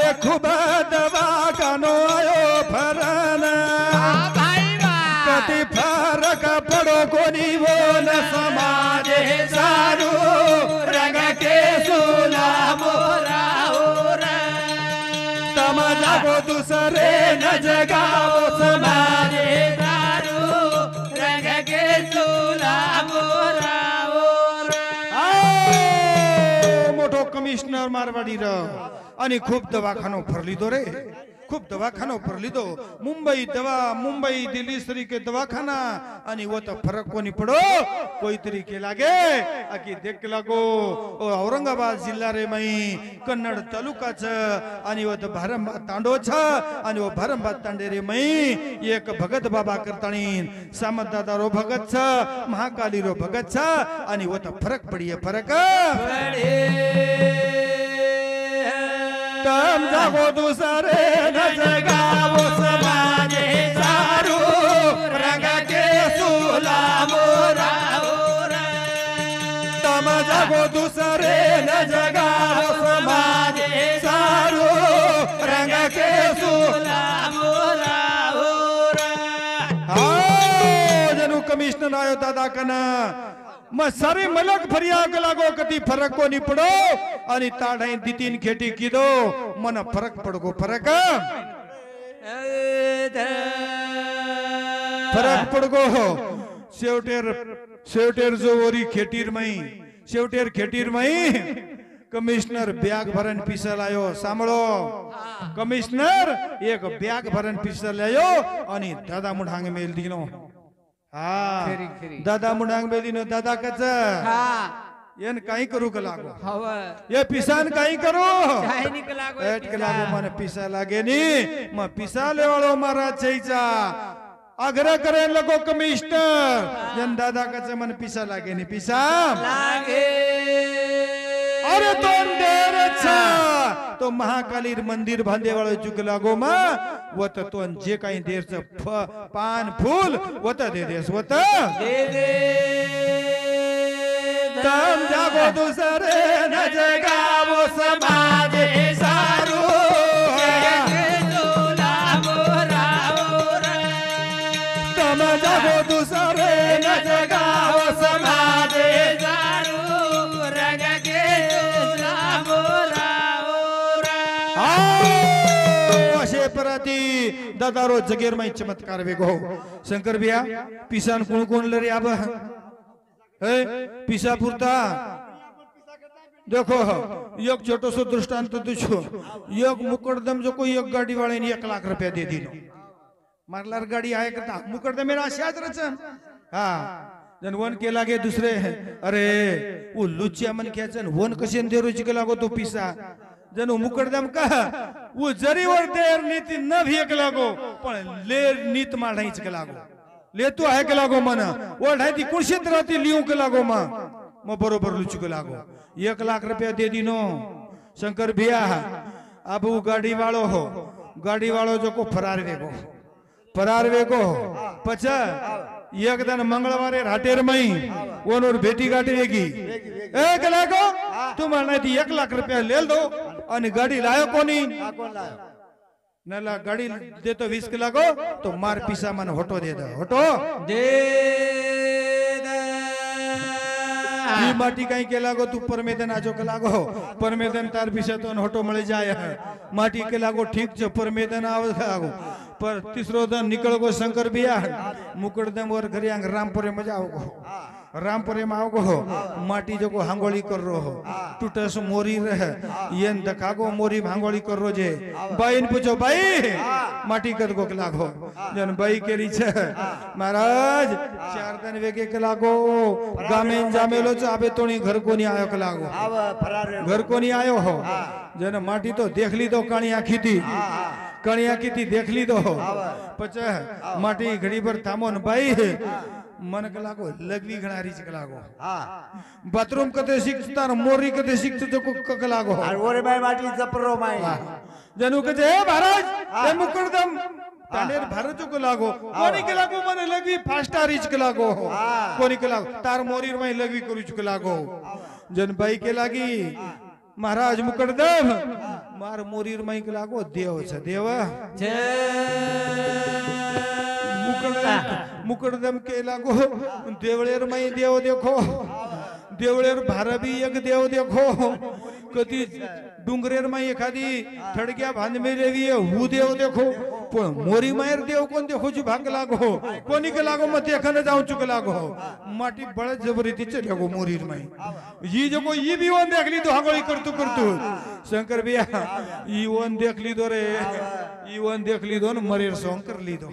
अरे खूब दवाखानो आयो फरन कति फरक पड़ो कोनी वो न समाज सारू रंग के सुला मोरा तम जागो दूसरे न जगाओ समाज सारू रंग के सुला मोरा मोटो कमिश्नर मारवाडी र अनि खूब दवाखानो फरली दो रे खूब दवाखानो फरली दो मुंबई दिल्ली सरी के दवाखाना अनि वो तो फरक कोनी पड़ो कोई तरीके लागे आकी देख के लागो औरंगाबाद जिल्ला रे मई कन्नड तालुका छ अनि वो तो भारंबा तांडो छ अनि वो भारंबा तांडे रे मई एक भगत बाबा करताणी सामत दादा रो भगत छ महाकाली रो भगत छ अनि वो तो फरक पड़ी है फरक तम जागो दूसरे न जगाओ समाज सारू रंग के सुला मोरा तम जागो दूसरे न जगाओ समाज सारू रंग के सुला मोरा जनु कमिश्नर आयो दादा कना म सारे मलक फरियाग लागो कति फरक को नि पड़ो अनि ताढाई दितिन खेती किदो मन फरक पड़गो फरक पड़गो शेवटेर जो ओरी खेटीर मई कमिश्नर ब्याग भरन पिसल आयो सामळो कमिश्नर एक ब्याग भरन पिसल आयो अनि दादा मुढांग मेल दिनो दादा मुंडांग बेलीनो दादा कच येन काही करू का लागो ये पिसान काही करू एट के लागो मन पिसा लागे नी म पिसा लेवाळो मारा छैचा आग्रह करे लगो कमिश्नर जन दादा कच मन पिसा लागे नी पिसा लागे अरे तो देर अच्छा तो महाकाली मंदिर बांधे वाले चुक लागो मा वो तो जे काही देर से पान फूल वो तो दे देस वो तो दे दे तम जागो दूसरे न जगाओ समाज सारू तम जागो दूसरे न जगाओ समाज सारू रंग के प्रति दादारो जगेर में चमत्कार वेगो शंकर भैया पिसान कोण कोण लरे अब है पिसा पुरता देखो एक छोटो सो दृष्टांत तुझो एक मुकदम जो कोई एक गाड़ी वाले ने 1 लाख रुपया दे दिनो मारलार गाड़ी आए करता मुकदम मेरा शायद रचन हां जन वन के लागे दूसरे अरे वो लुचिया मन खेचन वन कसे दे रोज के लागो तो पिसा जनो मुकदम का वो जरी वर देर नीति न भी एक लागो पण ले नीत मा ढाई के लागो ले तो है के लागो मन वो ढाई ती कुर्सित रहती लियो के लागो म बरोबर लुचु के लागो 1 लाख रुपया दे दिनो शंकर भैया अब वो गाड़ी वालो जो को फरार वेगो पचा एक दिन मंगलवारे राटेर मई ओनोर बेटी गाटी वेगी एक लागो तुम नहीं 1 लाख रुपया ले दो अनि गाड़ी लायो कोनी नला गाड़ी दे तो 20 के लागो तो मार पिसा मन होटो दे दो होटो दे ई माटी कहीं के लागो तू परमेदन आजो के लागो परमेदन तार पिसा तो होटो मिल जाए माटी के लागो ठीक छ परमेदन आव लागो पर तीसरो दिन निकल गो शंकर भैया मुकदम और घरिया रामपुरे में जाओ रामपुरे में आओ माटी जो को हांगोली कर रो हो टूटस मोरी रहे ये दखागो मोरी हांगोली कर रो जे भाई ने पूछो भाई माटी कर गो के लागो जन भाई के री छे महाराज 4 दिन वेगे के लागो गामेन जामेलो छ आबे तोनी घर को नहीं आयो के लागो घर को नहीं आयो हो जन माटी तो देख ली दो काणी आखी थी देख ली दो पचा माटी घड़ी पर थामो न भाई मन के लागो लगवी घना रीच के लागो बाथरूम कते शिखता मोरी कते शिख जो के लागो और ओरे भाई माटी जपरो माई जनू के जे महाराज ए मुकदम तानेर भारत को लागो कोनी के लागो मन लगवी फास्टा रीच के लागो कोनी के लागो तार मोरी में लगवी करू के लागो जन भाई के लागी महाराज मुकदम मार मोरीर माईक लागो देव छ देव मुकडदम के लागो देवळेर माई देव देखो देवळेर भारबी एक देव देखो कधी डुंगरेर माई एखादी थडक्या भांदमेलेवी हु देव देखो पण मोरी मायर देव कोण देखो जी भांग लागो कोणी के लागो मत एखाने जाऊ चुक लागो माटी बळ जबरीती चले गो मोरीर माई ही जो ई भी वन देखली तो हागोळी करतू शंकर बिया ई वन देखली दो रे ई वन देखली दो न मरेर सोंग करली दो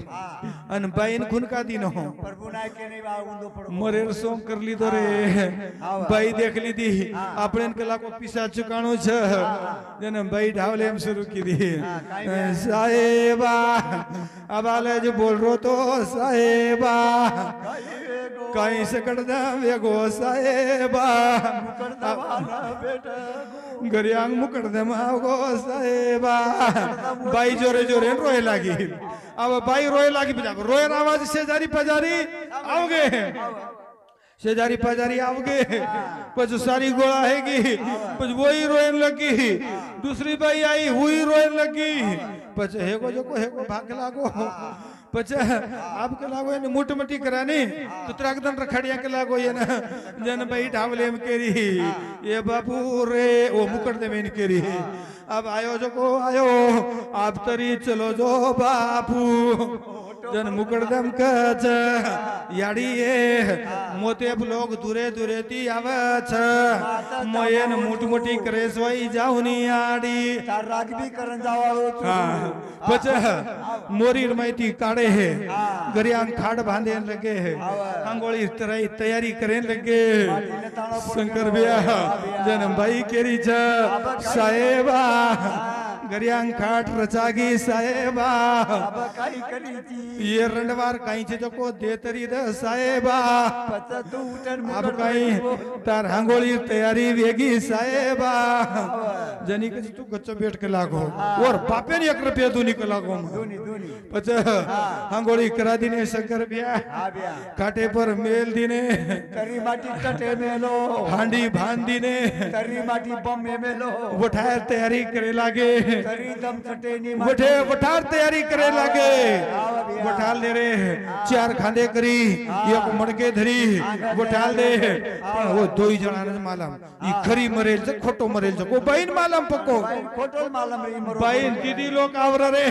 अन बाईन खुनका दी नो प्रभु नाय के नहीं बा उंदो पड़ो मरेर सोंग करली दो रे बाई देखली दी आपणेन कला को पिसा चुकाणो छ जन बाई ढावले हम शुरू की दी साहेबा अब आले जो बोल रो तो साहेबा कहीं से कट जा वेगो साहेबा गरियांग मुकट दे मागो साहेबा बाई जोरे जोरे रोए लागी अब बाई रोए लागी रोए आवाज शेजारी पजारी आओगे शेजारी पाजारी आओगे पच सारी गोळा हैगी पच वही रोयन लगी दूसरी बाई आई हुई रोयन लगी पच हेगो जो को हेगो भाग लागो पच आपके लागो ने मोट मटी करानी तो त्रागदन रखड़िया के लागो ये ना जन बाई ढावले में केरी ये बाबू रे वो मुकट दे में केरी अब आयो जो को आयो आप तरी चलो जो बापू जन मुकड़दम कच याडी ये मोते लोग दूरे दूरे ती आवच मयन मोटी मोटी करेसवाई जाऊनी आडी तार राग भी करन जावाळो हां पच मोरीर माहिती काढे है गरियां खाड बांधे लगे है अंगोळी तरई तयारी करेन लगे शंकर बिया जन भाई केरी छ साहेबा गरियां खाट रचागी साहेबा अब काई करी थी ये रंडवार काई छे जको दे तरी द साहेबा पच तू उठन अब काई तार हंगोळी तयारी वेगी साहेबा जनी के तू गच्चो बैठ के लागो और बापे ने 1 रुपया दूनी के लागो दोनी दोनी पच हंगोळी करा दिने शंकर बिया हां बिया काटे पर मेल दिने करी माटी टटे मेलो हांडी भान दिने करी माटी बम मेलो उठार तैयारी करे लागे करी दम टटे नी उठे उठार तैयारी करे लागे उठाल दे रे 4 खांदे करी एक मडके धरी उठाल दे पण वो दोई जणा ने मालम ई खरी मरेल छ खोटो मरेल छ को बाईन मालम पक्को खोटल मालम रे मरो बाईन दीदी लोग आवरा रे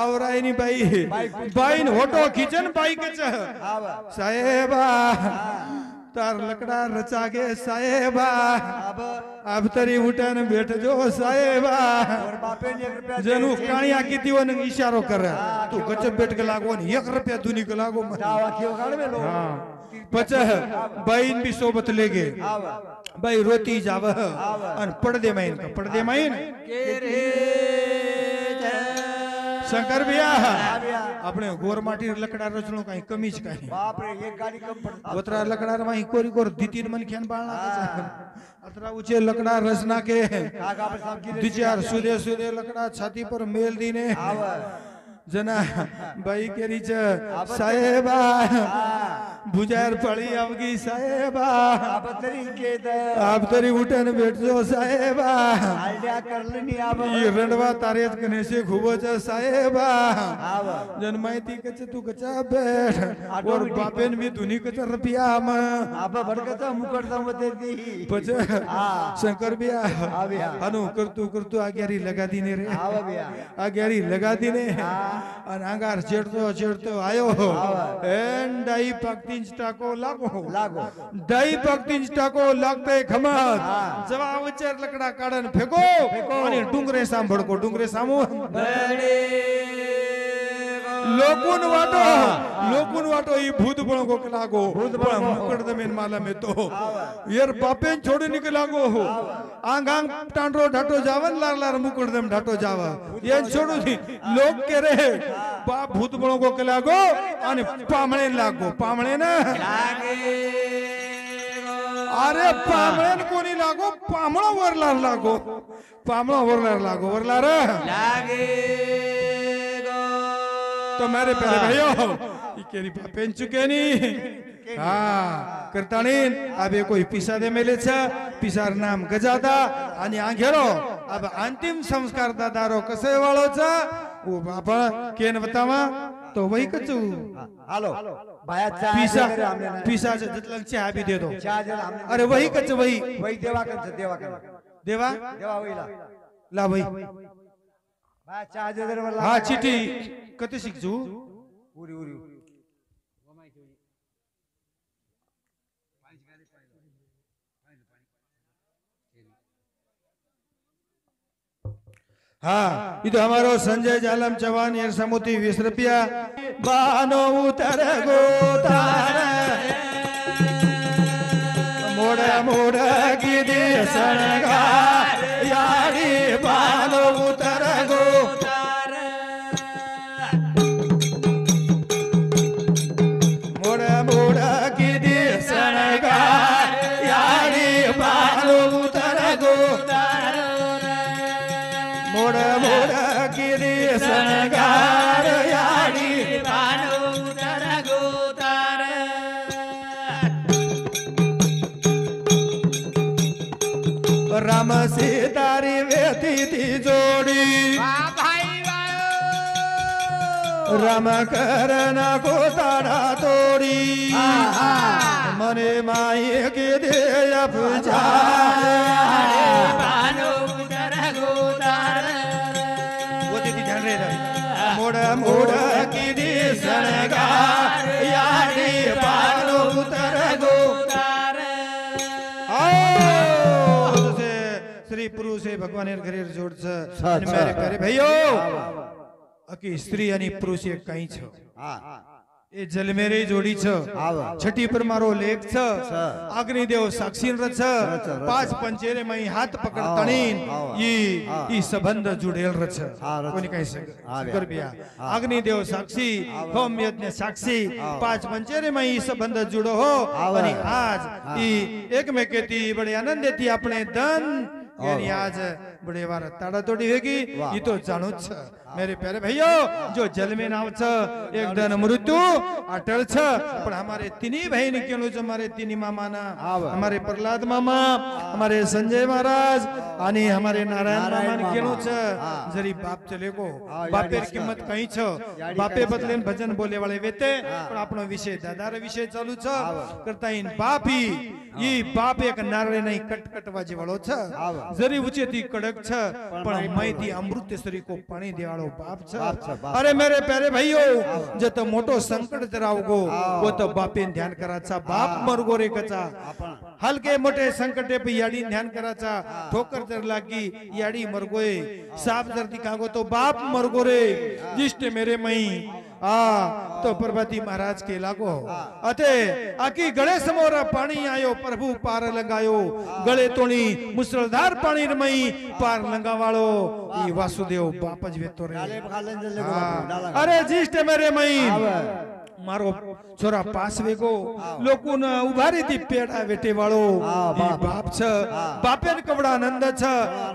आवराय नी बाई बाईन होटो खींचन बाई के छ साहेबा तार लकड़ा रचागे साहेबा अब तरी उठन बैठ जो साहेबा और बापे ने 1 रुपया जनु काणिया कीती वन इशारो कर तू गच बैठ के लागो ने 1 रुपया दूनी के लागो जावा क्यों गाड़ में लो हां पच बाईन भी सोबत लेगे भाई रोती जाव अन पड़दे माइन के रे शंकर भैया अपने गोर माटी लकड़ा रचनो काई कमी छ काई बाप रे एक गाड़ी कम पड़ ओतरा लकड़ा माई कोरी कोर दीतीन मन खेन बाळना अतरा ऊंचे लकड़ा रचना के आगा पर सब की दिचार सुदे सुदे लकड़ा छाती पर मेल दीने जना बाई केरी छ साहेबा बुजार पड़ी आवगी साहेबा अब तरी के द आप तरी उठन बैठ जो साहेबा आइडिया कर लेनी अब ये रंडवा तारेत कने से खूब छ साहेबा जन माहिती कच तू कचा बैठ और बापेन भी दुनी कच रुपया हम अब भड़कत मुकट दम दे दी पच शंकर बिया अनु करतू आग्यारी लगा दीने रे आग्यारी लगा दीने और अंगार चेड़तो आयो एन डाई पक्तिन टाको लागो डाई पक्तिन टाको लागते खमत जवाब चेर लकड़ा काढन फेको आणि डुंगरे सांभड़को डुंगरे सामो लोकुन वाटो ई भूत बणो को लागो पण मुकट दमेन माला में तो यार बापेन छोड़ी निकल लागो आंग आंग टांडरो ढाटो जावन लार लार मुकट दम ढाटो जावा ये छोड़ो थी लोग के रे बाप भूत बणो को लागो आणि पामणे ना लागे अरे पामळेन कोणी लागो पामळो वरलार लागो वरलार लागे तो मेरे प्यारे भाइयों केरी बापेन चुके नी हाँ करताणीन अबे कोई पिसा दे मेले छ पिसार नाम गजादा आणि आंघेरो अब अंतिम संस्कार दादारो कसे वाळोचा ओ बाबा केन बतावा तो वही कचू हालो बाया चहा पिसा वगैरे आमने नाही. पिसा से जतलन चहा भी दे दो चहा जर आमने अरे वही कच वही वही देवा कर देवा देवा होईला ला वही बाया चहा जर मला हा चिठी कते शिकजू उरी उरी हाँ इधर हमारो संजय जालम चौहान यार समुती 20 रुपया बानो उतर गोतार मोड़ा मोड़ा की दे सनगा यारी बानो उतर गोतार मोड़ा मोड़ा की दे सनगा यारी बानो उतर गोतार मोड़ा मोड़ा गिरी सनगार यारी बानो उतर गोतार राम सीतारी वेती थी जोड़ी राम करना गोताड़ा तोड़ी मने माई के दे पूजा बानो उतर गोतार वो दीदी ध्यान रहे मोड़ा मोड़ा की दी सनगार यारी बानो उतर गोतार आओ से श्री पुरुष से भगवान घरे जोड़ से मेरे करे भाइयो अकी स्त्री आणि पुरुष एक काही छ ए जलमेरे जोडी छ छठी पर मारो लेख छ अग्निदेव साक्षी रच पाच पंचेरे मई हात पकड तणीन ई संबंध जुडेल रच कोणी काही कर बिया अग्निदेव साक्षी होम यज्ञ साक्षी पाच पंचेरे मई संबंध जुडो हो आणि आज ई एकमेकेती बडे आनंद देती अपने धन यानी आज बड़े बार ताड़ा तोड़ी होगी ये तो जानो छ मेरे प्यारे भाइयों जो जल में नाव छ एक दिन मृत्यु अटल छ पर हमारे तिनी बहन केलो जो हमारे तिनी मामा ना हमारे प्रहलाद मामा हमारे संजय महाराज आणि हमारे नारायण मामा ने केलो छ जरी बाप चले को बापेर किंमत कहीं छ बापे बदलेन भजन बोले वाले वेते पण आपनो विषय दादार विषय चालू छ करता इन बापी ये बाप एक नारळे नाही कटकटवा जेवाळो छ जरी उचेती कडक छ पण माहिती अमृतेश्वरी को पाणी देवाळो बाप छ अरे मेरे प्यारे भाइयों जत मोटो संकट जराव गो वो तो बापेन ध्यान कराचा बाप मरगो रे कचा हलके मोठे संकटे पे याडी ध्यान कराचा ठोकर जर लागी याडी मरगोय साप जर दिखागो तो बाप मरगो रे जिष्ट मेरे मई तो प्रभाती महाराज के लागो अते आकी गळे समोर पाणी आयो प्रभु पार लगायो गळे तोणी मुसळधार पाणी रमई पार लंगावाळो ई वासुदेव बापज वेतो रे अरे जिष्ट मेरे मई मारो छोरा पास वेगो लोकुन उभारी ती पेड़ा वेटे वाळो बाप छ बापेन कवडा आनंद छ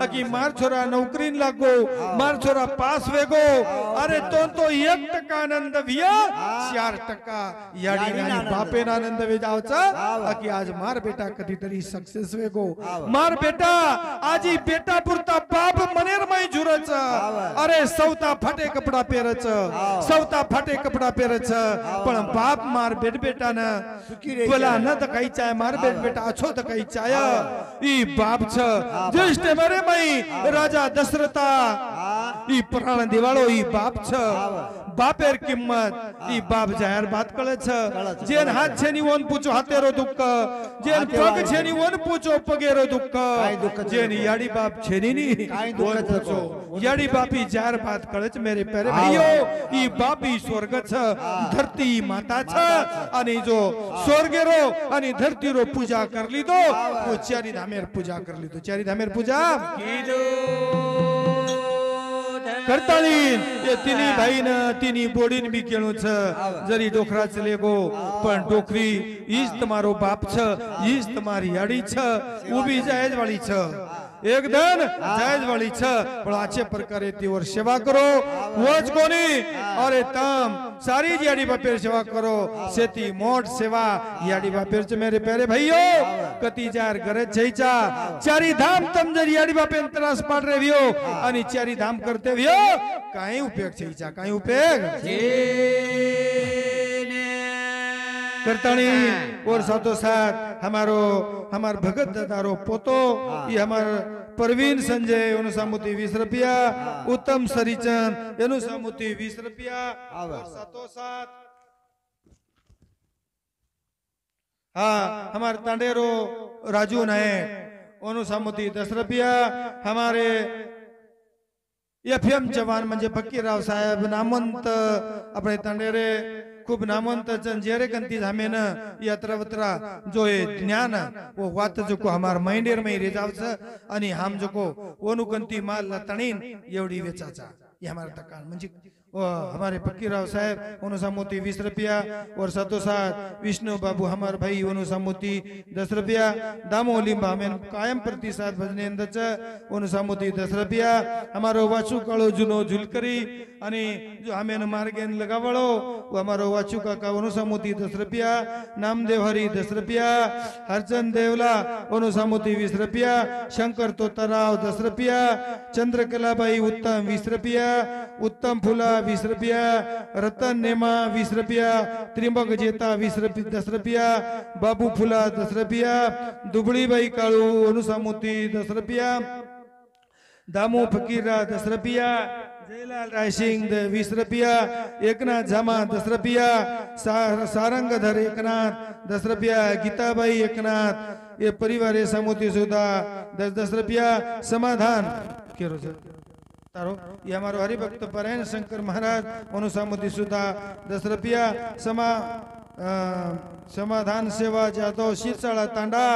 अकी मार छोरा नौकरीन लागो मार छोरा पास वेगो अरे तो 1% आनंद विया 4% याडी आणि बापेन आनंद वे जाव छ अकी आज मार बेटा कधीतरी सक्सेस वेगो मार बेटा आजी बेटा पुरता बाप मनेर मै जुरच अरे सौता फाटे कपडा पेरच सौता फाटे कपडा पेरच पण बाप मार बेट बेटा न बोला न त काही चाय मार बेट बेटा अच्छो त काही चाय ई बाप छ ज्येष्ठ मरे मई राजा दशरथा ई प्राण दिवाळो ई बाप छ बापेर किंमत ई बाप जाहिर बात कळे छ जेन हात छेनी वोन पूछो हातेरो दुःख जेन पग छेनी वोन पूछो पगेरो दुःख जेन याडी बाप छेनी नी वोन पूछो याडी बापी जाहिर बात कळे छ मेरे प्यारे भाइयो ई बापी स्वर्ग छ धरती माता छ आणि जो स्वर्गेरो आणि धरतीरो पूजा करली दो वो चारी धामेर पूजा करली दो चारी धामेर पूजा कीदो करताळीन ये तिनी भाईन तिनी बोडीन बी केलो छ जरी डोकरा चले गो पण डोकरी ईज तुम्हारो बाप छ ईज तुम्हारी याडी छ उभी जायज वाली छ एक धन जायज वाली छ पण अच्छे प्रकारे तीवर सेवा करो वच कोणी अरे तम सारी याडी बापेर सेवा करो सेती मोठ सेवा याडी बापेर च मेरे प्यारे भाइयों कती जार घरे जयचा चारी धाम तम जर याडी बापेन त्रास पाड रे वियो आणि चारी धाम करते वियो काही उपयोग जयचा काही उपयोग करतानी और साथों साथ हमार भगत दादारो पोतो ये हमार परवीन संजय अनुसामुती 20 रुपया उत्तम सरीचंद अनुसामुती 20 रुपया और साथों साथ हाँ हमारे तांडेरो राजू नायक अनुसामुती 10 रुपया हमारे एफएम जवान म्हणजे फकीरराव साहेब नामवंत अपने तांडेरे खूप नामवंत जेरे गंती झामेन यात्रा जो है ज्ञान वो वात जो को हमार माइंडेर में रेजावच आणि हम जो को वनुकंती माल तणीन एवढी वेचाचा ये हमारा तकान म्हणजे हमारे फकीरराव साहेब अनुसामुती 20 रुपया और साथों साथ विष्णु बाबू हमारे भाई अनुसामुती 10 रुपया दामोली हमें कायम प्रतिसाद भजनेंदच अनुसामुती 10 रुपया हमारो वाचू काळो जुनो झुलकरी आणि जो हमें मार्गेन लगावळो वो हमारो वाचू काका अनुसामुती 10 रुपया नामदेव हरी 10 रुपया हरचंद देवला अनुसामुती 20 रुपया शंकर तोताराव 10 रुपया चंद्रकलाबाई उत्तम 20 रुपया उत्तम फुला 20 रुपया रतन नेमा 20 रुपया त्रिंबक जेता 10 रुपया बाबू फुला 10 रुपया दुबड़ी बाई काळू अनुसामुती 10 रुपया दामू फकीरा 10 रुपया जयलाल रायसिंग 20 रुपया एकनाथ झामा 10 रुपया सारंगधर एकनाथ 10 रुपया गीताबाई एकनाथ ये परिवार सामुती सुधा 10 रुपया समाधान केरो तारो ये हमारो हरिभक्त परायण शंकर महाराज अनुसामुती सुधा 10 रुपया समाधान सेवा जादव शीतसाळा तांडा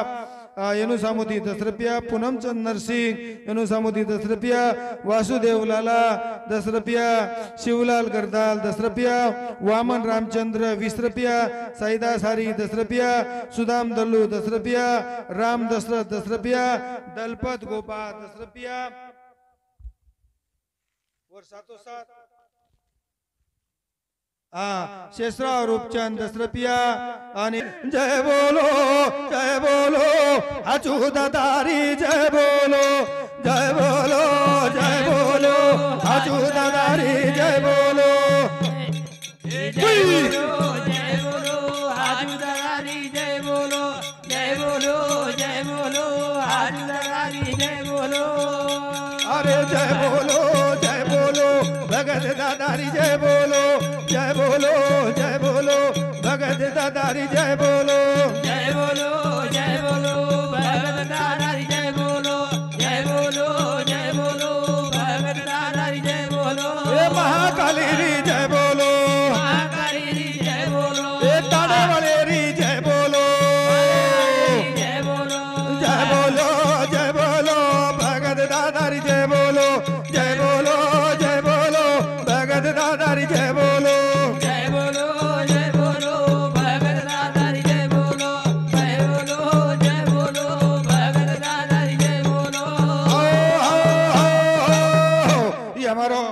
अनुसामुती 10 रुपया पूनमचंद नरसिंह अनुसामुती 10 रुपया वासुदेव लाला 10 रुपया शिवलाल गरदाल 10 रुपया वामन रामचंद्र 20 रुपया साईदास हरी 10 रुपया सुदाम दल्लू 10 रुपया राम दशरथ 10 रुपया दलपत गोपा 10 रुपया और साथों साथ शेषराव रूपचंद 10 रुपया आणि जय बोलो हाचू दादारी जय बोलो हाचू दादारी जय बोलो हाचू दादारी जय बोलो हाचू दादारी जय बोलो अरे जय बोलो भगत दादारी जय बोलो भगत दादारी जय बोलो भगत दादारी जय बोलो भगत दादारी जय बोलो ए महाकाली री जय बोलो ए ताड़े वाले री जय बोलो भगत दादारी जय बोलो भगत दादारी जय बोलो भगत दादारी जय बोलो भगत दादारी जय बोलो ये हमारो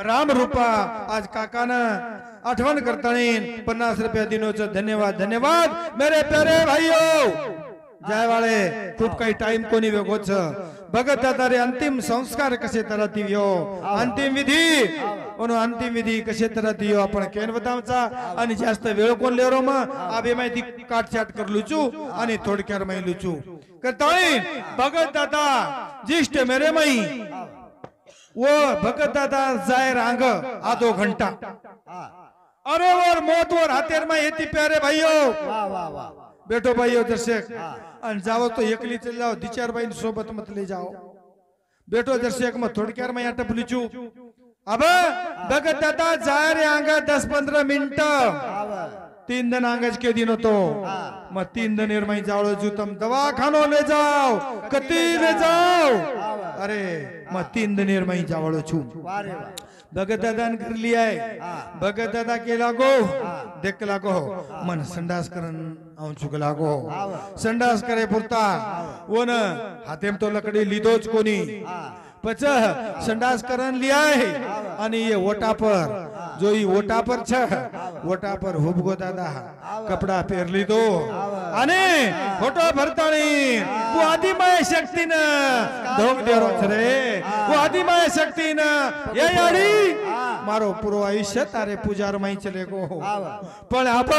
राम रूपा आज काका न आठवण करतानी 50 रुपया दिनोचं धन्यवाद मेरे प्यारे भाइयों जय वाले खूप काही टाइम कोणी वेगोच भगत दादारे अंतिम संस्कार कसे तरह दियो अंतिम विधी कसे तरह दियो आपण केन बतावचा आणि जास्त वेळ कोण लेरो मग आबे माहिती काटछाट कर लुचू आणि थोडक्यार मै लुचू करताई भगत दादा जिष्ट मेरे मई वो भगत दादा जाय रांग आधो घंटा अरे और मौत और हातेर में येती प्यारे भाइयों बैठो भाइयों दर्शक आणि जाओ तो एकली चल जाओ दिचार बाई सोबत मत ले जाओ बैठो दर्शक मग थोडक्यार मैं आटप लिचू अब भगत दादा जाय रे आंगा 10-15 मिनिट 3 दिन आंगज के दिन होतो मग 3 दिन निर्मय जाओ जूतम दवाखानो ले जाओ कती ले जाओ अरे मैं 3 दिन में जावड़ो छू वाह रे वाह भगत दादा ने कर लिया है भगत दादा के लागो देख लागो मन संडास करन आऊं चुक लागो संडास करे पुरता वो न हाथेम तो लकड़ी लीधोच कोनी पछ संडास करन लिया है आणि ये ओटा पर जो ही ओटा पर छ ओटा पर हुबगो दादा कपड़ा पेर लीधो आणि फोटो भरताणी वो आदिमाय शक्ती न धोक देरो रे वो आदिमाय शक्ती न ये याडी मारो पूरो आयुष्य तारे पुजार माई चले गो पण आप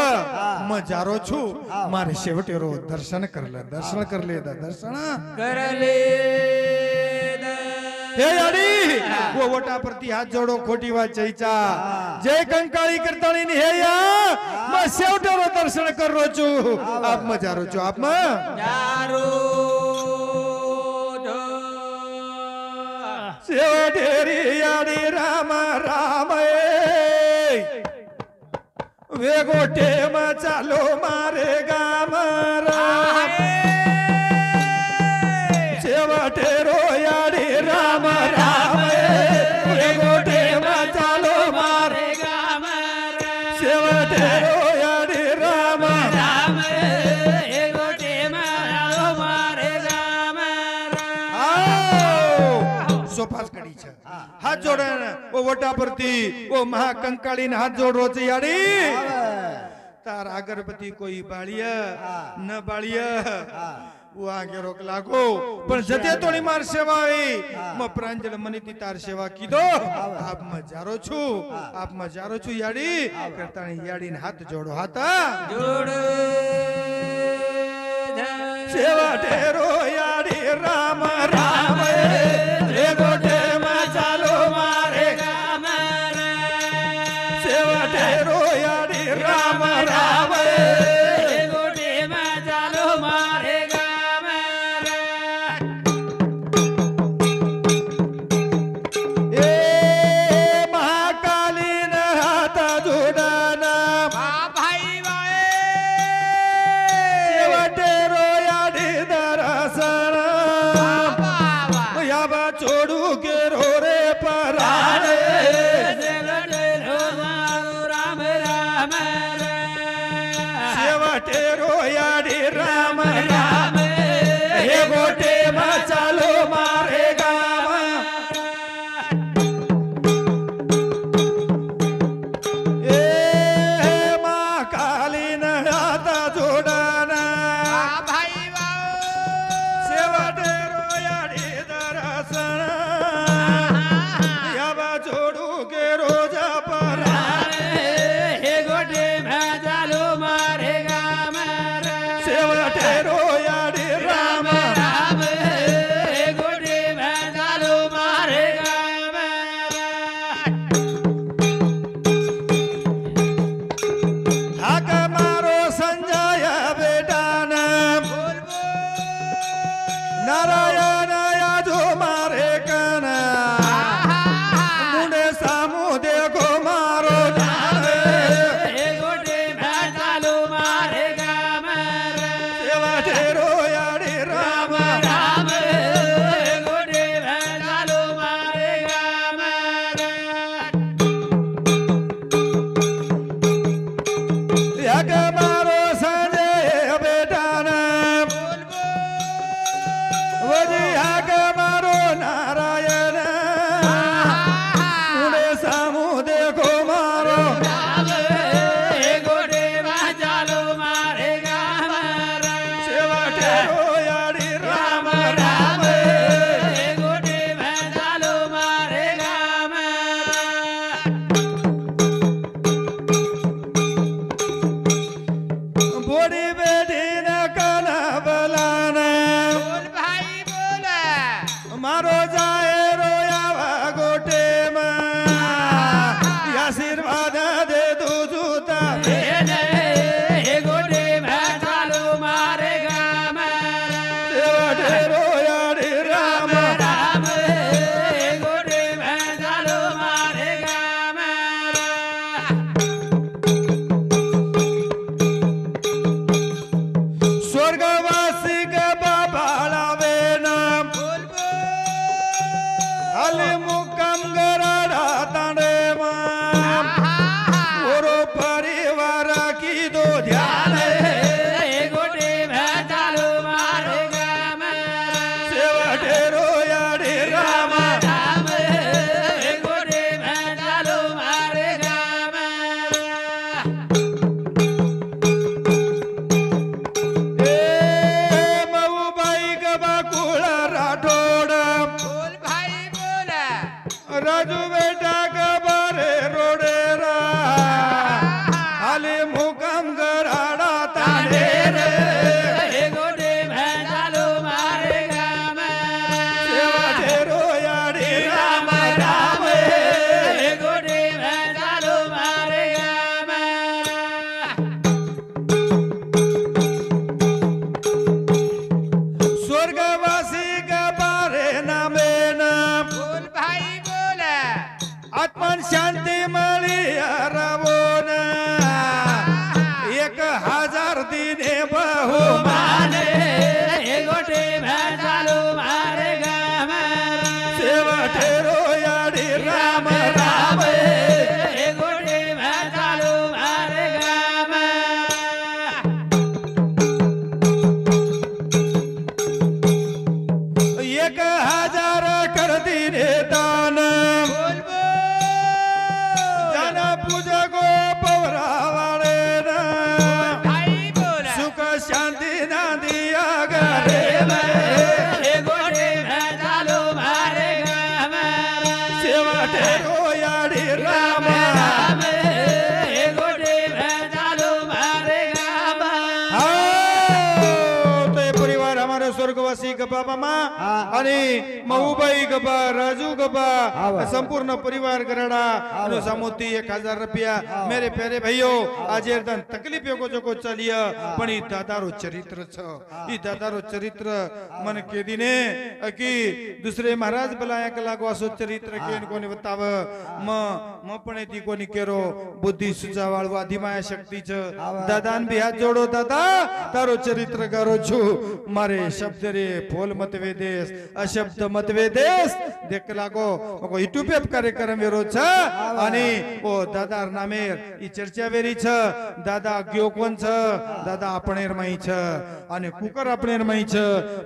म जारो छु मारे शेवटेरो दर्शन कर ले दर्शन कर ले हे याडी वो वोटा प्रति हाथ जोड़ो खोटी बात चईचा जय कंकाळी करताणी ने हे या म शेवटेरो दर्शन करो छु आप म जारो छु आप म चारो शेवटेरी याडी राम राम वे गोटे म चालो मारे गाम राम शेवटेरो याडी राम राम वे गोटे म चालो मारे गाम शेवटेरो याडी राम राम ए गोटे मारो मारे गाम आओ सोफास कडी छ हाथ जोड़े वो वोटा परती वो महाकंकाली ने हाथ जोड़ रोचे याडी तार अगरबत्ती कोई बाळिया न बाळिया वो आगे रोक लागो पण जते तोणी मार सेवा आई म प्रांजल मनीती तार सेवा कीधो आप म जारो छु याडी करताणी याडी ने हाथ जोड़ो हाथ जोड़ सेवा टेरो याडी राम राम ए गोटे मा चालो मारे गाम सेवा टेरो याडी राम राम ए गोटे में चालो मारे गाम ए महाकाली न हाथ जोड़ना भाई वाए सेवा टेरो याडी दरसन या बा छोड़ू के रो रे पराणे राम राम सेवा टेरो याडी राम राम हे गोटे मा चालो मारे गाम ए महाकाली न हाथ जोड़ना भाई सेवा टेरो याडी दरसन या बा छोड़ू के रोजा पराणे हे गोटे में चालो मारे गाम सेवा टेरो याडी राम राम हे गोटे में चालो मारे गाम हाक मारो संजय बेटान नारायण यादो मारे कन मुंडे सामू देखो मारो जान हे गोटे में चालो मारे गाम सेवा टेरो याडी राम राम हे गोटे में चालो मारे गाम याक मारो संजय बेटान वजी हाक मारो नारायण मुंडे सामू देखो मारो राम हे गोटे में चालो मारे गाम सेवा टेरो याडी राम राम हे गोटे में चालो मारे गाम बोड़ी बेटी न कन बलान बोल भाई बोल मारो जाए रोया गोटे में आशीर्वाद दे दू जूता हे गोटे में चालो मारे गाम सेवा टेरो याडी राम राम हे गोटे में चालो मारे गाम स्वर्गवासी के बाबाला वे नाम बोल बोल आले मुक्काम गराडा तांडे ओरो परिवार की दो ध्यान गोटे चालो मारे गाम शेवटे रोयाडे राम राम गोटे चालो मारे गाम ए मऊबाई गबा कुळ राठोड बोल भाई बोल राजू बेटा गबारे रोडेरा आले मुकाम गराडा तांडे रे गोटे चालो मारे गाम शेवटे रोयाडे राम राम गोटे चालो मारे गाम स्वर्गवासी गबारे नामेन बोल भाई बोल आत्मन शांती मळी हरवोन 1000 दिने बहुमान गोटे चालो मारे गाम शेवटे रोयाडे राम राम गोटे चालो मारे गाम एक 1000 कर दिने दान बोल बोल जन पूजा गो पवरावाळे भाई बोल सुख शांती ना दिया गरे गोटे चालो मारे गाम शेवटे रोयाडे राम राम गोटे चालो मारे गाम तो ये परिवार हमारे स्वर्गवासी गबा मामा आणि मऊबाई गबा राजू गबा संपूर्ण परिवार गराडा नो सामोती 1000 रुपया मेरे प्यारे भाइयों आज एरदन तकलीफ को जो को चलिया पण ई दादारो चरित्र छ ई दादारो चरित्र मन के दिने की दुसरे महाराज बलाया कला को असो चरित्र केन कोने बताव म पण ती कोनी केरो बुद्धी सुचावाळ वाधिमाया शक्ती छ दादान भी हाथ जोड़ो दादा तारो चरित्र करो छु मारे शब्द रे बोल मत वेदेस अशब्द मत वेदेस देख लागो को यूट्यूब पे कार्यक्रम वेरो छ आणि ओ दादा नामेर ई चर्चा वेरी छ दादा ग्यो कोण छ दादा आपणेर मई छ आणि कुकर आपणेर मई छ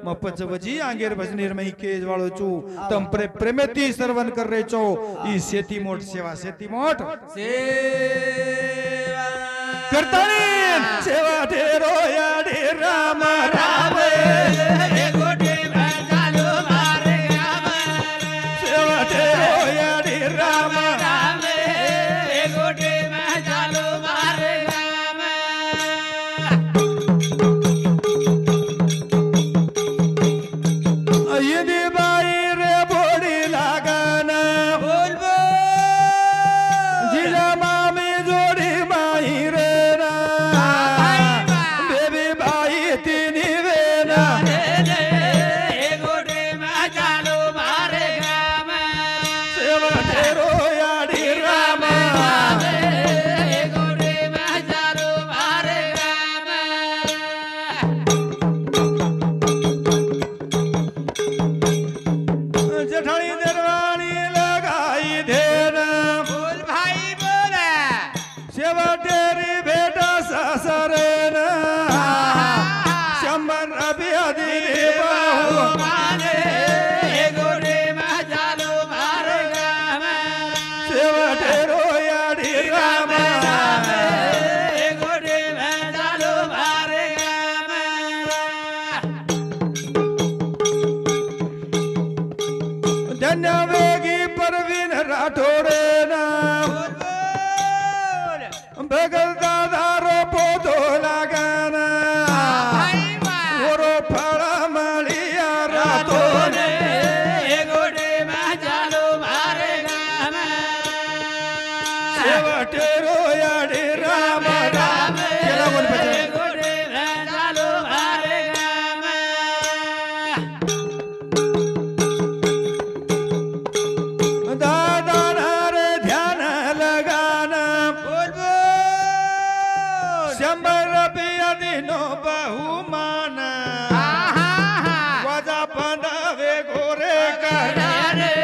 म पचवजी आंगेर भजनेर मई केज वाळो छु तम प्रेमेती सर्वन कर रे छो ई सेती मोठ सेवा सेती मोठ सेवा करतानी सेवा ठेरो याडे राम राम गोटे चालो मारे गाम सेवा ठेरो याडे राम राम गोटे चालो मारे गाम यदि बाई रे बोडी लागन बोल बोल जिजा मामी जोडी बाई रे ना बेबी बाई तिनी वेना गोटे चालो मारे गाम सेवा ठेरो याडे राम गोटे चालो मारे गाम जठाणी दरवाणी लगाई देन बोल भाई बोल सेवा तेरी बेटा सासरेन शंभर अभिया दिली बाहू माने गोटे चालो मारे गाम सेवा ठेरो याडी राम गोटे चालो मारे गाम धन्य वेगी परवीन राठोडेन बोल भगल दादारो पोतो लागन ओरो फळा मळिया रातोन गोटे चालो मारे गाम सेवा ठेरो याडी राम राम केला कोण भजन गोटे चालो मारे गाम दादा रे ध्यान लगान बोल बोल 100 रुपया दिनो बहुमान वजा बंधावे गोरे कर रे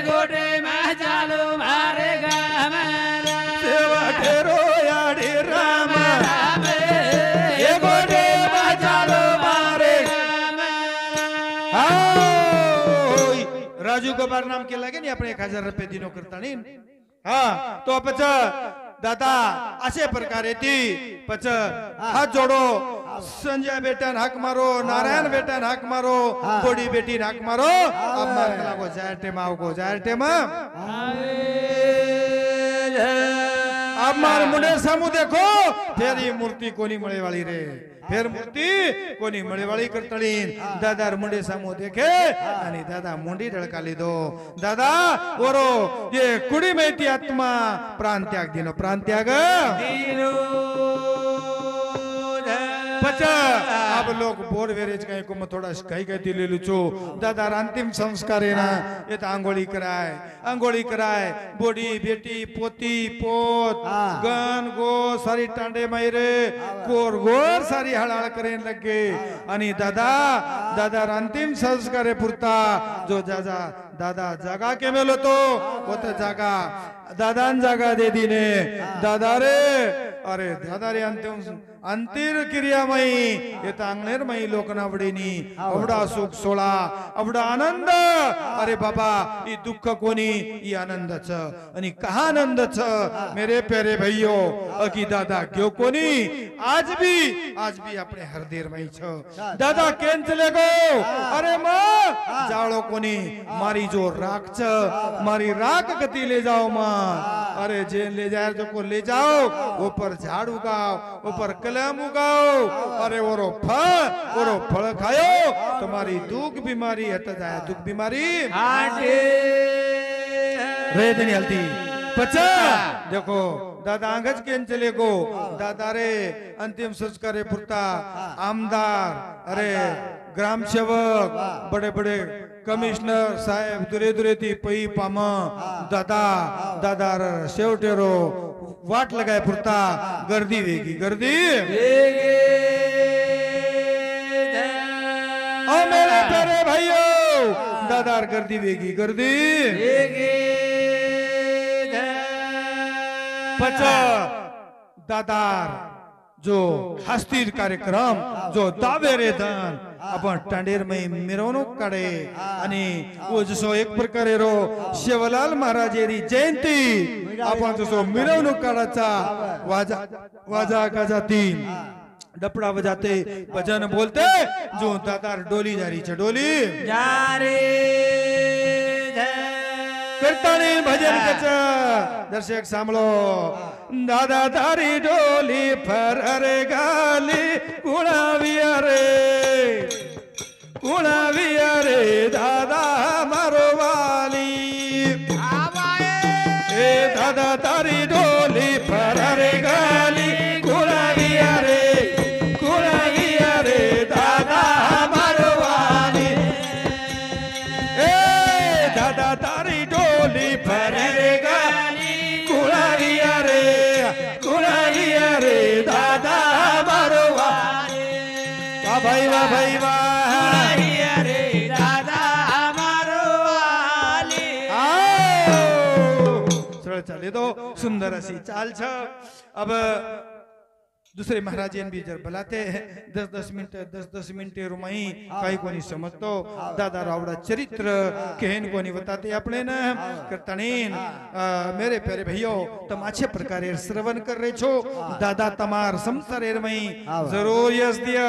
गोटे में चालो मारे गाम सेवा ढेरो याडे राम राम ये गोटे में चालो मारे हाय राजू गोबार नाम केला की नाही आपण 1000 रुपये दिनो करता नाही हा तो पच दादा असे प्रकारे ती पच हात जोडो संजय बेटन हाक मारो नारायण बेटन हाक मारो बड़ी बेटी हाक मारो अब मार लागो जाय टेम आवगो जाय टेम अब मार मुंडे सामू देखो फिर ये मूर्ति कोनी मळे वाली रे फिर मूर्ति कोनी मळे वाली करतळीन दादा मुंडे सामू देखे आणि दादा मुंडी ढळका लिदो दादा ओरो ये कुडी मेती आत्मा प्राण त्याग दिनो प्राण त्याग अब लोग बोर वेरेज काही को थोड़ा काही काही दिलेलो छो दादा अंतिम संस्कार है ना ये तो आंगोळी कराय बोडी बेटी पोती पोत गन गो सारी टांडे मायरे कोर गोर सारी हळाळ करेन लगे आणि दादा अंतिम संस्कार है पुरता जो दादा जागा के मेलो तो वो तो जागा दादान जागा दे दीने दादा रे अरे दादा रे अंतिर क्रियामयी येत अंगनेरमयी लोकनावडीनी अवडा सुख सोळा अवडा आनंद अरे बाबा ई दुःख कोणी ई आनंदच आणि कहा आनंदच मेरे प्यारे भाइयों अकी दादा क्यों कोणी आज भी अपने हरदेर मई छ दादा केन चले गो अरे मां जाळो कोणी मारी जो राख छ मारी राख गति ले जाओ मां अरे जे ले जाए जो को ले जाओ ऊपर झाड़ उगाओ ऊपर कलम उगाओ अरे ओरो फल खायो तुम्हारी दुख बीमारी हट जाए दुख बीमारी रेदनी हल्दी पचा देखो दादा आंगज केन चले गो दादा रे अंतिम संस्कार पुरता आमदार अरे ग्राम सेवक बड़े बड़े कमिश्नर साहेब दुरे ती पई पाम दादा शेवटेरो वाट लगाय पुरता गर्दी वेगी गर्दी ओ मेरे प्यारे भाइयों दादार गर्दी वेगी गर्दी पचा दादार जो हस्तीर कार्यक्रम जो दावेरे दान आपण टांडेर में मिरवणूक काढे आणि वो जसो एक प्रकारे रो शिवलाल महाराजेरी जयंती आपण जसो मिरवणूक काढाचा वाजा गाजाती डपड़ा बजाते भजन बोलते जो दादार डोली जारी छ डोली जा रे करताने भजन कच दर्शक सांभळो दादा तारी डोली फररे गाली कुणाविया रे दादा मारो वाली ए दादा तारी डोली फररे गाली कुणाविया रे दादा मारो वाली ए दादा तारी डोली फररे गाली कुणाविया रे दादा मारो वाली वाह भाई वाह चले तो सुंदर असी चाल छ अब दूसरे महाराज भी जर बुलाते हैं 10 मिनट रुमाई काही कोणी समजतो दादा रावड़ा चरित्र कहन कोणी बताते अपने न करतणीन मेरे प्यारे भाइयों तुम अच्छे प्रकार श्रवण कर रहे छो दादा तमार संसारेर मई जरूर यस दिया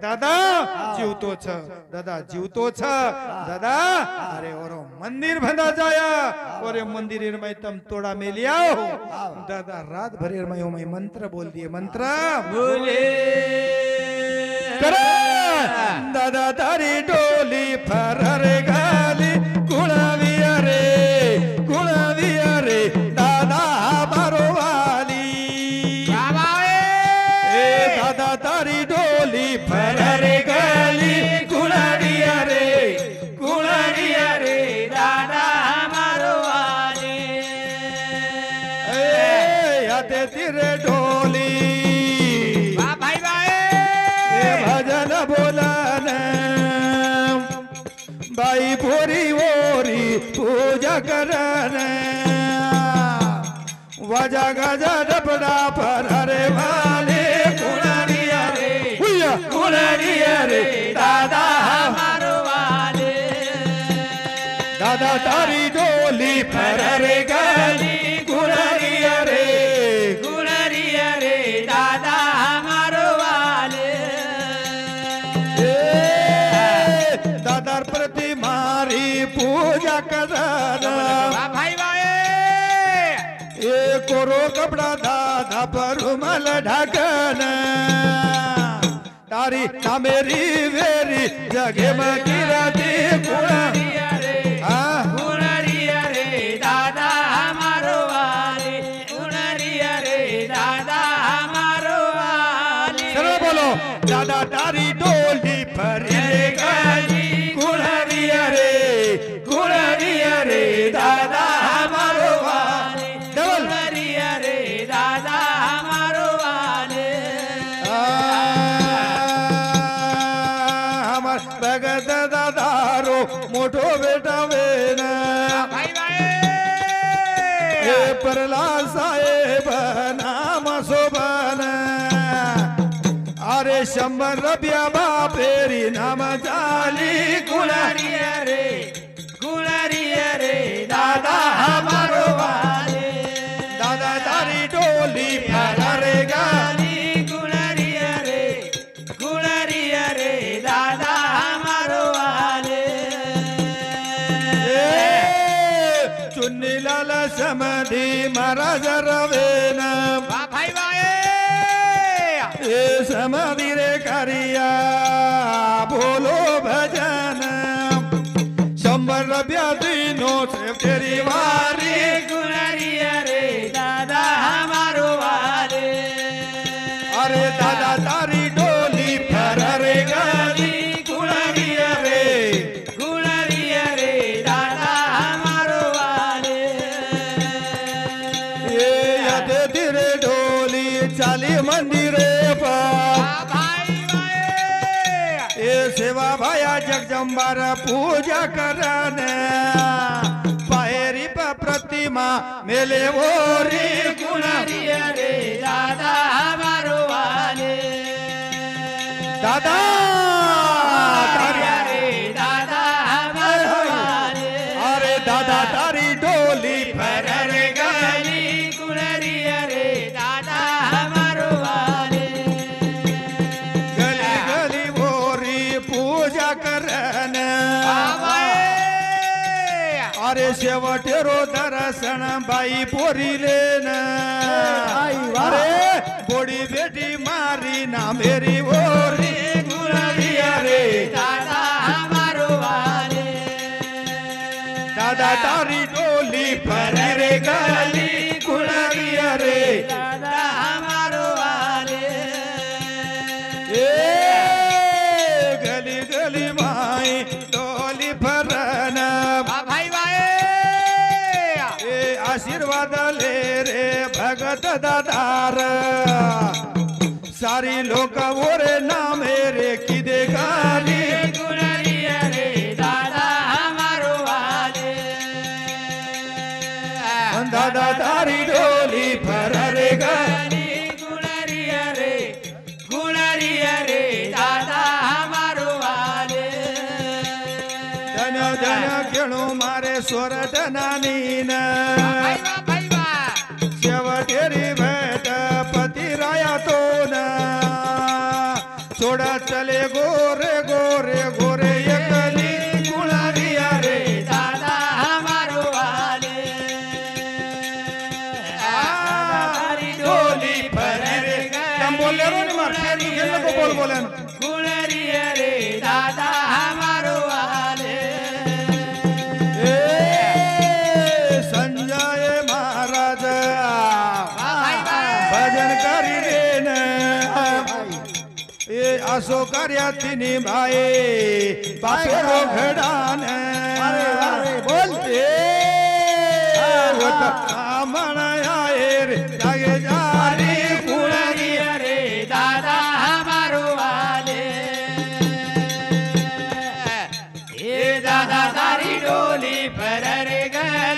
दादा जीवतो छ दादा अरे ओरो मंदिर बंधा जाया और मंदिर में तुम तोड़ा में लियाओ दादा रात भरेर में मंत्र बोल दिए मंत्र बोले दादा तारी डोली फररे गाली कुणाविया रे दादा मारो वाली ए दादा तारी डोली फररे गाली कुणाविया रे दादा मारो वाली ए याते तिरे डोली भजन बोलन बाई भोरी ओरी पूजा पूजा करन वाजा गाजा डबडा पर हरे वाले कुणरिया रे हुया कुणरिया रे दादा हमारो वाले दादा तारी डोली पर हरे गली कुणरिया रे गुणरिया रे दादा हमारो वाले दादार प्रति मारी पूजा करन भाई भाई ए कोरो कपड़ा दादा पर रुमाल ढाकन तारी ना मेरी वेरी जगे मकीराती कुणा गुणरिया रे गुणरिया रे दादा हमारो वाले गुणरिया रे दादा हमारो वाले चलो बोलो दादा तारी डोली पर गली कुणरिया रे दादा हमारो वाले डबल गुणरिया रे दादा हमारो वाले हमार भगत दादारो मोटो बेटा वेना भाई भाई हे परला साहेब नाम शोभन अरे 100 रुपया बापेरी नाम झाली गुणरिया रे दादा हमारो वाले दादा तारी डोली फरारे गाली गुणरिया रे दादा हमारो वाले चुन्नी लाल समधी महाराज रवेना भाई भाई ए समाधि रे करिया बोलो भजन 100 रुपया दिनों से तेरी वारी गुणरिया रे दादा हमारो वाले अरे दादा तारी डोली फरारे गाली गुणरिया रे दादा हमारो वाले ये यदे धीरे डोली चाली मंदिरे पर भाई भाई ए सेवा भाया जगदम्बार पूजा करन पायरी पर प्रतिमा मेले ओरी गुणरिया रे दादा हमारो वाले दादा गुणरिया रे दादा हमारो वाले अरे दादा तारी डोली फरारे गली गुणरिया रे दादा हमारो वाले गली गली ओरी पूजा करन अरे शेवटेरो दर्शन बाई पोरी लेन अरे बोडी बेटी मारी ना मेरी ओरी गुणरिया रे दादा हमारो वाले दादा तारी डोली फरारे गली गुणरिया रे दादा हमारो वाले ए गली गली माई डोली फरन भाई भाई ए आशीर्वाद ले रे भगत दादार सारी लोक ओरे नाम रे किदे गाली गुणरिया रे दादा हमारो वाले दादा तारी डोली फरारे गली गुणरिया रे दादा हमारो वाले धन धन खेळू मारे सोरट नानीन भाई बा शेवटेरी भेट पती राया तो न सोडा चले गोरे गोरे गोरे एकली गुणरिया रे दादा हमारो वाले डोली फरारे हम बोले रो नि मार फेर गेल को बोल बोलन गुणरिया रे दादा हमारो वाले ए संजय महाराज भजन करी रेन ए असो कार्या तिनी भाई बापेरो घडान अरे अरे बोलते आमण आए रे जागे जारी गुणरिया रे दादा हमारो वाले ए दादा तारी डोली पर रे गए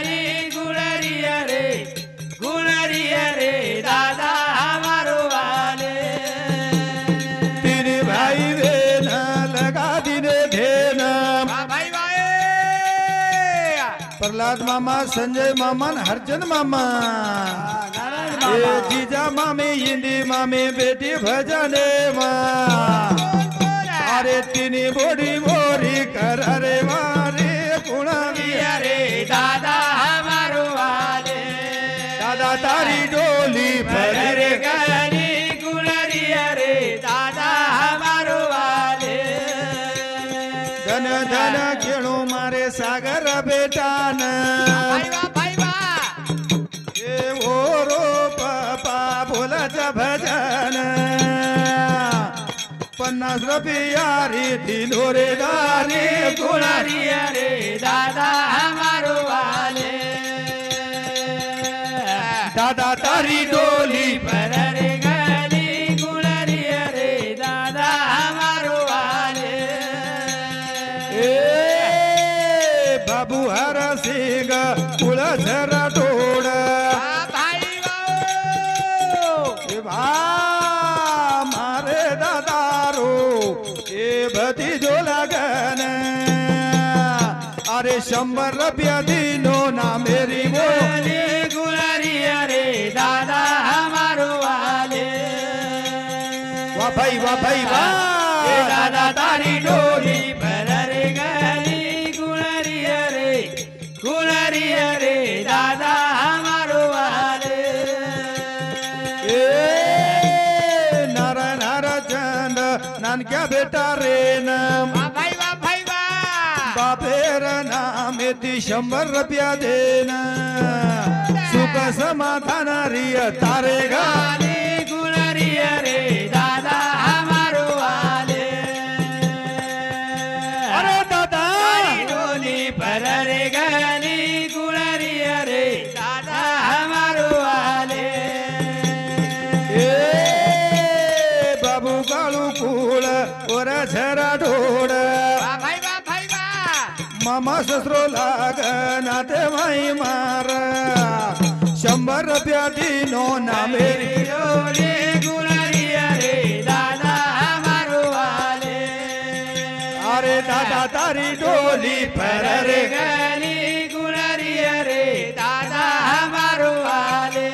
प्रहलाद मामा संजय मामा न हरचंद मामा ए जीजा मामी हिंदी मामी बेटी भजने अरे तिनी बोडी बोरी कर अरे वारे कुणावी अरे दादा हमारो वाले दादा तारी डोली पर रे गली गुलरी अरे दादा हमारो वाले धन धन खेळू मारे सागर बेटान भाई बा ए ओ रो पापा बोलाचा भजन 50 रुपया रे दिलो रे दारे गुलरी अरे दादा हमारो वाले दादा तारी डोली पर रे गली गुलरी अरे दादा हमारो वाले ए बाबू हर सिंग कुळझरा डोड भाई बाओ ए भा मारे दादारो ए भती जो लगन अरे 100 रुपया दिनो ना मेरी वो बोले गुलरी अरे दादा हमारो वाले वाह भाई वाह भाई ए वाह दादा तारी डोली पर रे गली गुलरी अरे दादा हमारो वाले ए नारा नारा चंद नानक्या बेटा रे नम भाई बा बापेर नाम येती 100 रुपया देन सुख समाधान रिय तारे गा गाली गुलरी अरे दादा हमारो वाले अरे दादा डोली पर रे गली गुलरी अरे दादा हमारो वाले ए बाबू काळू कुळ ओर झरा ढोड भाई बा मामा ससरो लागनाते माई मार 100 रुपया दिनो ना मेरी डोली गुलरी अरे दादा हमारो वाले अरे दादा तारी डोली पर रे गली गुलरी अरे दादा हमारो वाले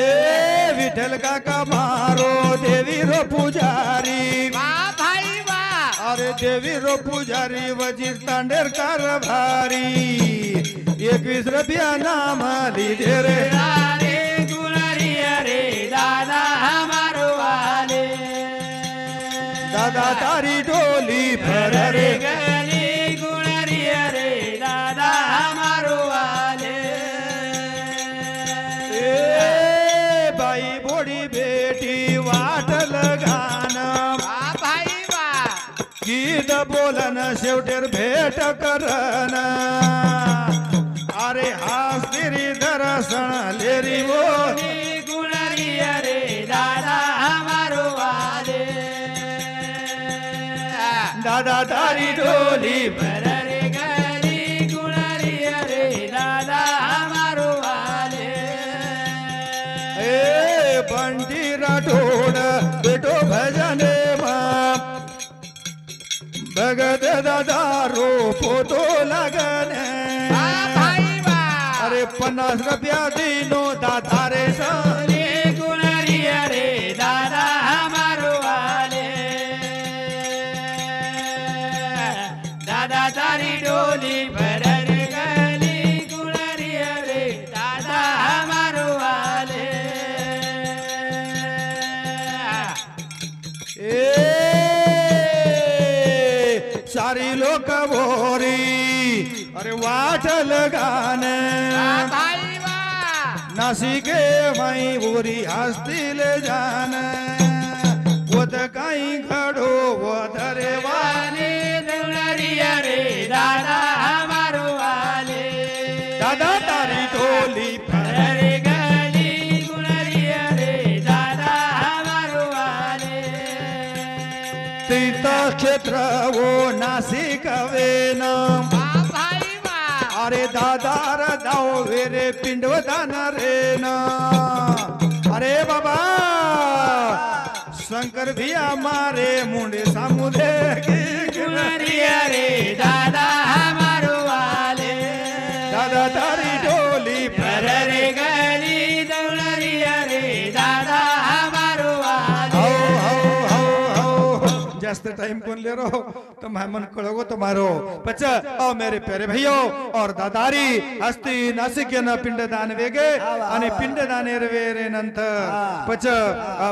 ए विठ्ठल काका मारो देवी रो पुजारी भाई बा अरे देवी रो पुजारी वजीर तांडेर कारभारी 21 रुपया नाम लिधे रे अरे गुलरी अरे दादा हमारो वाले दादा तारी डोली पर रे गली गुलरी अरे दादा हमारो वाले ए बाई बोडी बेटी वाटल गान भाई बा गीत बोलन शेवटेर भेट करन अरे हास तेरी दर्शन लेरी वो गुलरी अरे दादा हमारो वाले दादा तारी डोली पर रे गली गुलरी अरे दादा हमारो वाले ए बंटी राठोड बेटो भजने भगत दादा रो फोटो लगने भाई बा अरे 50 रुपया दिनो दादा रे अरे गुलरी अरे दादा हमारो वाले दादा तारी डोली पर रे गली गुलरी अरे दादा हमारो वाले ए सारी लोक भोरी अरे वाटल गाणे भाई बा नाशिके माई बोरी हसतील जान वत काही घडो वधरे वाणी गुलरी अरे दादा हमारो वाले दादा तारी डोली पर रे गली गुलरी अरे दादा हमारो वाले तीर्थक्षेत्र वो नाशिक वेनम भाई बा अरे दादार दाव वेरे पिंडवदान रे ना अरे बाबा शंकर भिया मारे मुंडे सामुदे गुलरी अरे दादा हमारो वाले जास्त टाइम कौन ले रहो तो मन कळगो तुम्हारो पच ओ मेरे प्यारे भाइयों और दादारी हस्ती नासिक न पिंडदान वेगे आणि पिंडदान वेरे नंतर पच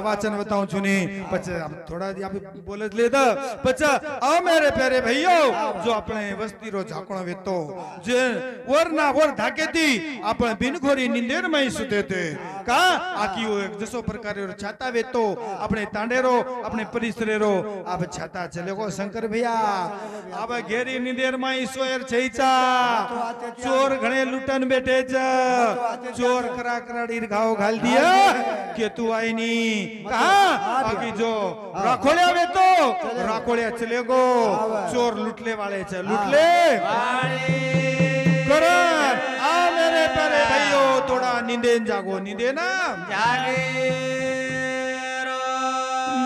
वाचन बताऊं छुनी पच थोड़ा आप बोलत लेदा पच ओ मेरे प्यारे भाइयों जो अपने वस्ती रो झाकणो वेतो जे वरना वर धाकेती आपण बिनघोरी निंदेर में सुते थे का आकियो एक जसो प्रकार रो छाता वेतो अपने तांडेरो अपने परिसरेरो अब छाता चलेगो शंकर भैया अब घेरी निंदेर में ईश्वर छईचा चोर घणे लुटन बैठे छ चोर करा कराड़ी घाव घाल दिया के तू आई नी कहा आकी जो राखोड़िया वेतो राखोड़िया चलेगो चोर लुटले वाले छ लुटले करण आ मेरे प्यारे भाइयों थोड़ा नींदे जागो नींदे ना जागे रो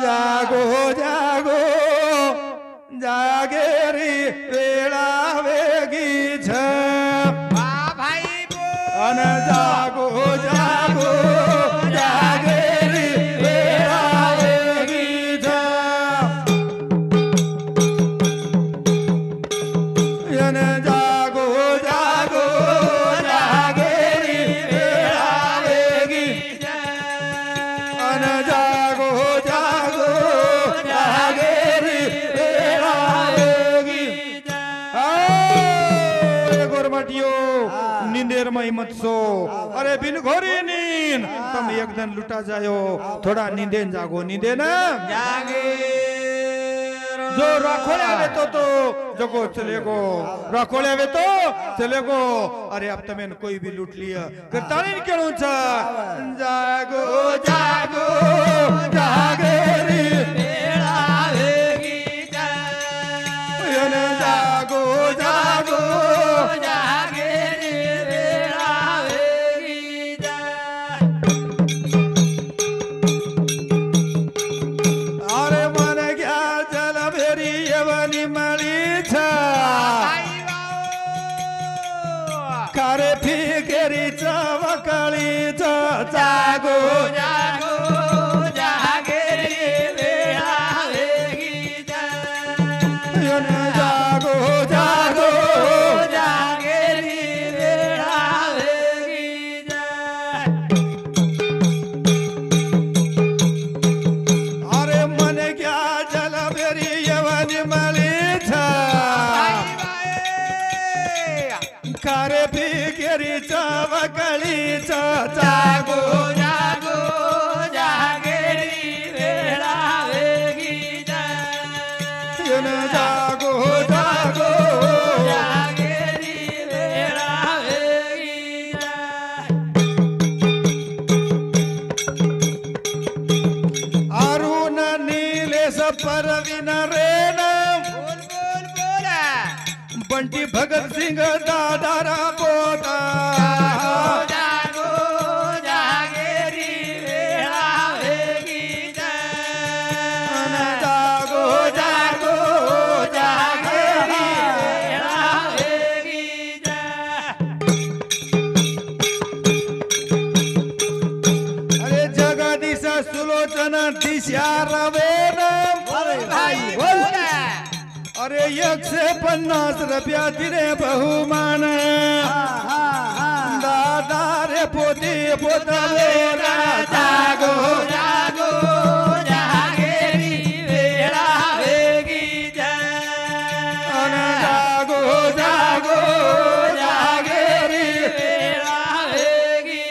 जागो जागो जागे रे वेळा वेगी छ भाई अन जागो जागो जागे रे वेळा वेगी छ अन जागो जागो जागे रे वेळा वेगी अन जागो जागो जागे रे वेळा वेगी गोरमाटियो नींदेर में मत सो अरे बिन घोरी नींद तुम एक दिन लुटा जायो थोड़ा नींदे जागो नींदे ना जागे जो राखोले आवे तो जगो चलेगो राखोले आवे तो चलेगो अरे अब तमें कोई भी लूट लिया करतानी केळू छ जागो जागो जागे रे वेळा वेगी यन जागो जागो जागे रे वेळा वेगी अरे मन गया जल भेरी यवनी मळी छ करे फिकेरी चवकळी छ जागो जागो जागे रे वेळा वेगी यन जागो जागो जागे रे वेळा वेगी अरे मन गया जल भेरी यवनी मळी छ करे फिकेरी चवकळी छ जागो जागो जागे रे वेळा वेगी यन जागो जागो जागे रे वेळा वेगी अरुण नीलेश परवीन रेणम बोल बोल बोला बंटी भगत सिंह दादारा पोता जागो जागे रे वेळा वेगी जागो जागो जागे रे वेळा वेगी अरे जगदीश सुलोचन दिशा रवेनम भाई बोला अरे 150 रुपया दिले बहुमान दादा रे पोती पोतले जागो जागो जागे रे वेळा वेगी अन जागो जागो जागे रे वेळा वेगी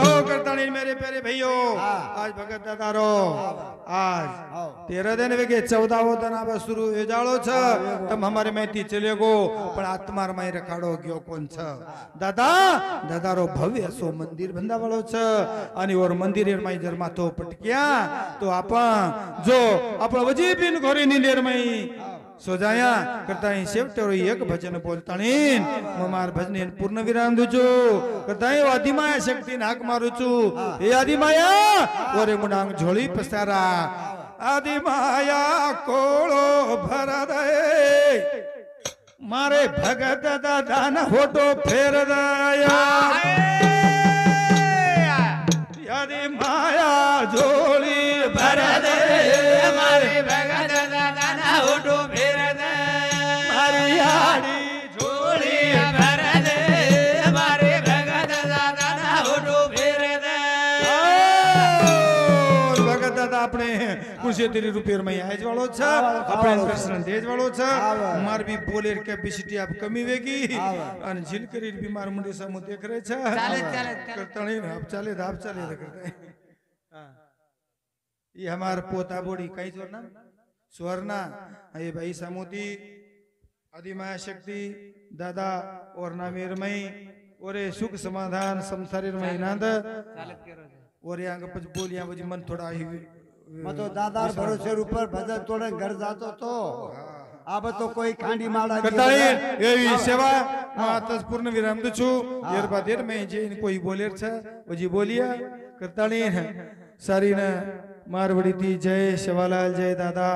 हो करतानी मेरे प्यारे भाइयों आज भगत दादारो आज 13 दिन वेगे 14 दिन अब शुरू हो जाळो छ तम हमारे मैती चलेगो पण आत्मार में रखाडो गयो कोण छ दादा दादारो भव्य सो मंदिर बंधावाळो छ आणि और मंदिर में जर माथो पटक्या तो आपण जो आपण वजी बिन घोरी निंदेर में सो जाया करताई शेवटेरो एक भजन बोलतानी ममार भजन पूर्ण विराम दुजो करताई आदिमाया शक्ति नाक मारुचु हे आदिमाया ओरे मुडांग झोळी पसारा आदिमाया कोळो भर दे मारे भगत दादा न फोटो फेर दया आदिमाया झोळी भर भर दे मारे भगत दादा ना ओटो फेर दे मारी हाड़ी झोली भर दे मारे भगत दादा ना ओटो फेर दे ભગત દાદા આપણે 75 રૂપિયા આજ વાળો છે આપણે દર્શન દેજ વાળો છે માર બી બોલેર કેપેસિટી આપ કમી વેગી અને ઝીલ કરી બી માર મુંડે સામુ દેખ રહે છે કરતણી આપ ચાલે કરતે हां ये हमार पोता बोड़ी कई जोर ना स्वर्णा ये भाई सामोती आदिमाया शक्ति दादा और नामेरमय और सुख समाधान संसारीरमय नांद और यांग पच बोलियां वजी मन थोड़ा ही मैं तो दादा भरोसे ऊपर भजन तोड़े घर जातो तो अब तो कोई खांडी माड़ा करताळी एवी सेवा आताच पूर्ण विराम दछु येरबादेर में जे कोई बोलेर छ वजी बोलिया करताळी सारी न मारवडी ती जय शिवालाल जय दादा